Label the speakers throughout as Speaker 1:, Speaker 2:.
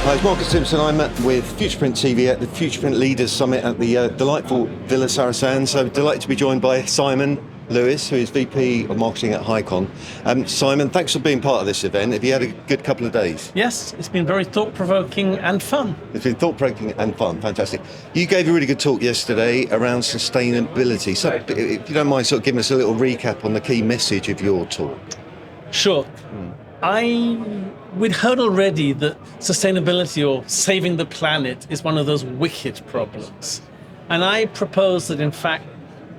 Speaker 1: Hi, it's Marcus Simpson. I'm with Futureprint TV at the Futureprint Leaders Summit at the delightful Villa Sarasan. So delighted to be joined by Simon Lewis, who is VP of Marketing at Hicon. Simon, thanks for being part of this event. Have you had a good couple of days?
Speaker 2: Yes, it's been very thought-provoking and fun.
Speaker 1: It's been thought-provoking and fun. Fantastic. You gave a really good talk yesterday around sustainability. So if you don't mind sort of giving us a little recap on the key message of your talk.
Speaker 2: Sure. We'd heard already that sustainability or saving the planet is one of those wicked problems. And I propose that, in fact,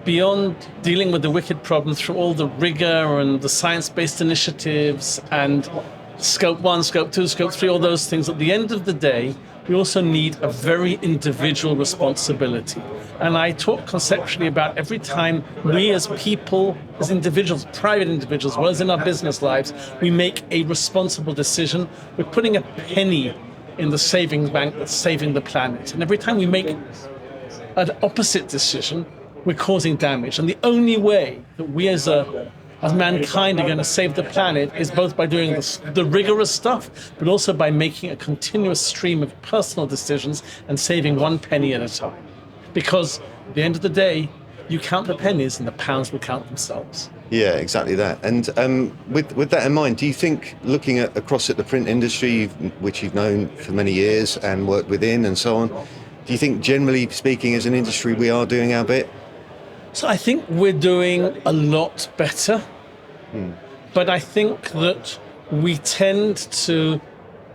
Speaker 2: beyond dealing with the wicked problem through all the rigor and the science-based initiatives and Scope 1, Scope 2, Scope 3, all those things, at the end of the day, we also need a very individual responsibility. And I talk conceptually about every time we as people, as individuals, private individuals, as well as in our business lives, we make a responsible decision, we're putting a penny in the savings bank that's saving the planet. And every time we make an opposite decision, we're causing damage. And the only way that we as mankind are going to save the planet is both by doing the rigorous stuff, but also by making a continuous stream of personal decisions and saving one penny at a time. Because at the end of the day, you count the pennies and the pounds will count themselves.
Speaker 1: Yeah, exactly that. And with that in mind, do you think, looking across at the print industry, which you've known for many years and worked within and so on, do you think, generally speaking, as an industry, we are doing our bit?
Speaker 2: So I think we're doing a lot better, but I think that we tend to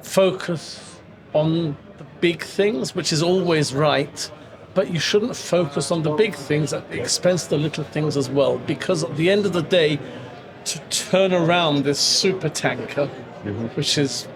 Speaker 2: focus on the big things, which is always right, but you shouldn't focus on the big things at the expense of the little things as well, because at the end of the day, to turn around this super tanker, which is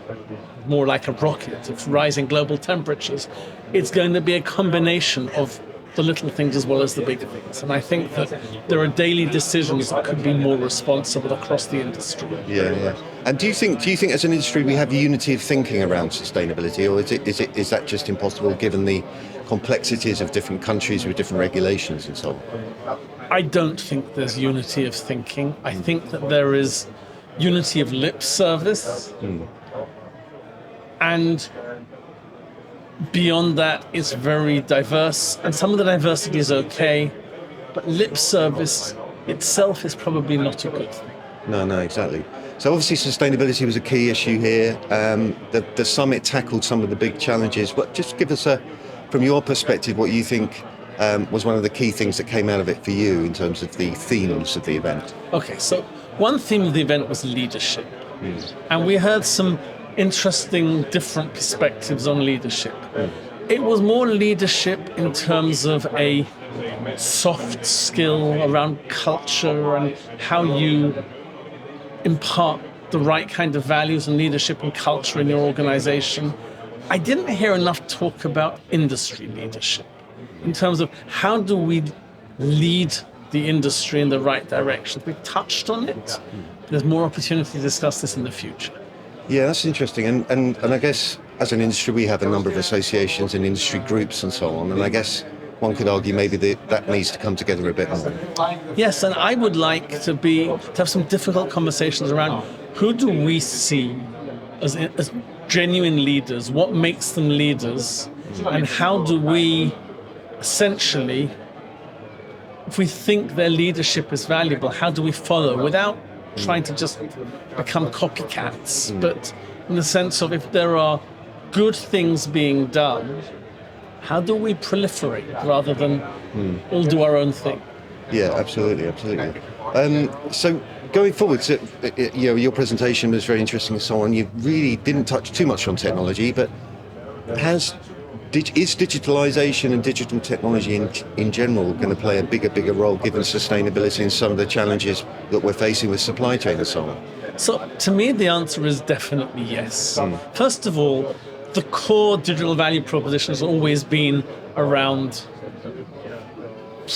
Speaker 2: more like a rocket of rising global temperatures, it's going to be a combination of the little things as well as the big things. And I think that there are daily decisions that could be more responsible across the industry.
Speaker 1: Yeah. And do you think as an industry we have unity of thinking around sustainability, or is that just impossible given the complexities of different countries with different regulations and so on?
Speaker 2: I don't think there's unity of thinking. I think that there is unity of lip service. And beyond that, it's very diverse, and some of the diversity is okay, but lip service itself is probably not a good thing.
Speaker 1: No, exactly. So obviously sustainability was a key issue here. The summit tackled some of the big challenges, but just give us from your perspective, what you think was one of the key things that came out of it for you in terms of the themes of the event.
Speaker 2: Okay, so one theme of the event was leadership, and we heard some interesting different perspectives on leadership. It was more leadership in terms of a soft skill around culture and how you impart the right kind of values and leadership and culture in your organization. I didn't hear enough talk about industry leadership in terms of how do we lead the industry in the right direction. We touched on it. There's more opportunity to discuss this in the future.
Speaker 1: Yeah, that's interesting. And I guess as an industry, we have a number of associations and industry groups and so on. And I guess one could argue maybe that needs to come together a bit more.
Speaker 2: Yes, and I would like to have some difficult conversations around who do we see as genuine leaders, what makes them leaders, and how do we essentially, if we think their leadership is valuable, how do we follow without trying to just become copycats, but in the sense of if there are good things being done, how do we proliferate rather than all do our own thing?
Speaker 1: Yeah, absolutely. So going forward, your presentation was very interesting and so on. You really didn't touch too much on technology, but is digitalization and digital technology in general going to play a bigger role given sustainability and some of the challenges that we're facing with supply chain and so on?
Speaker 2: So to me, the answer is definitely yes. First of all, the core digital value proposition has always been around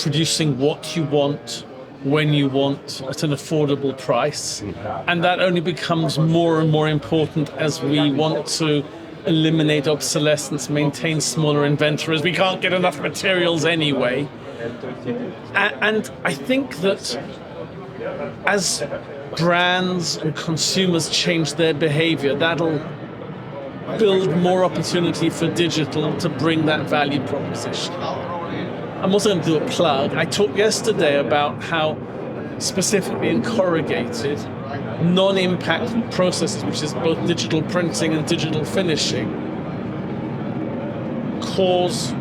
Speaker 2: producing what you want, when you want, at an affordable price. And that only becomes more and more important as we want to eliminate obsolescence, maintain smaller inventories. We can't get enough materials anyway. And I think that as brands and consumers change their behavior, that'll build more opportunity for digital to bring that value proposition. I'm also going to do a plug. I talked yesterday about how specifically in corrugated, non-impact processes, which is both digital printing and digital finishing, cause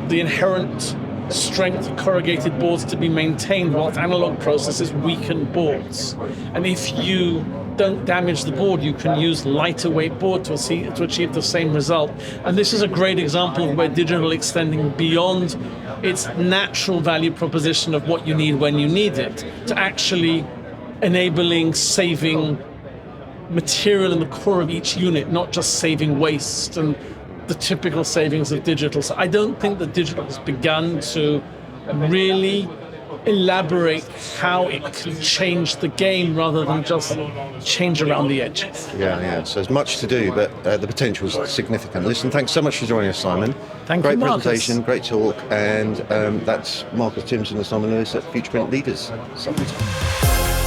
Speaker 2: the inherent strength of corrugated boards to be maintained whilst analog processes weaken boards. And if you don't damage the board, you can use lighter weight board to achieve the same result. And this is a great example of where digital extending beyond its natural value proposition of what you need when you need it, to actually enabling saving material in the core of each unit, not just saving waste and the typical savings of digital. So I don't think that digital has begun to really elaborate how it can change the game rather than just change around the edges.
Speaker 1: Yeah. So there's much to do, but the potential is significant. Listen, thanks so much for joining us, Simon.
Speaker 2: Thank you,
Speaker 1: Great
Speaker 2: Marcus.
Speaker 1: presentation, great talk, and that's Marcus Timson and Simon Lewis at Futureprint Leaders Summit.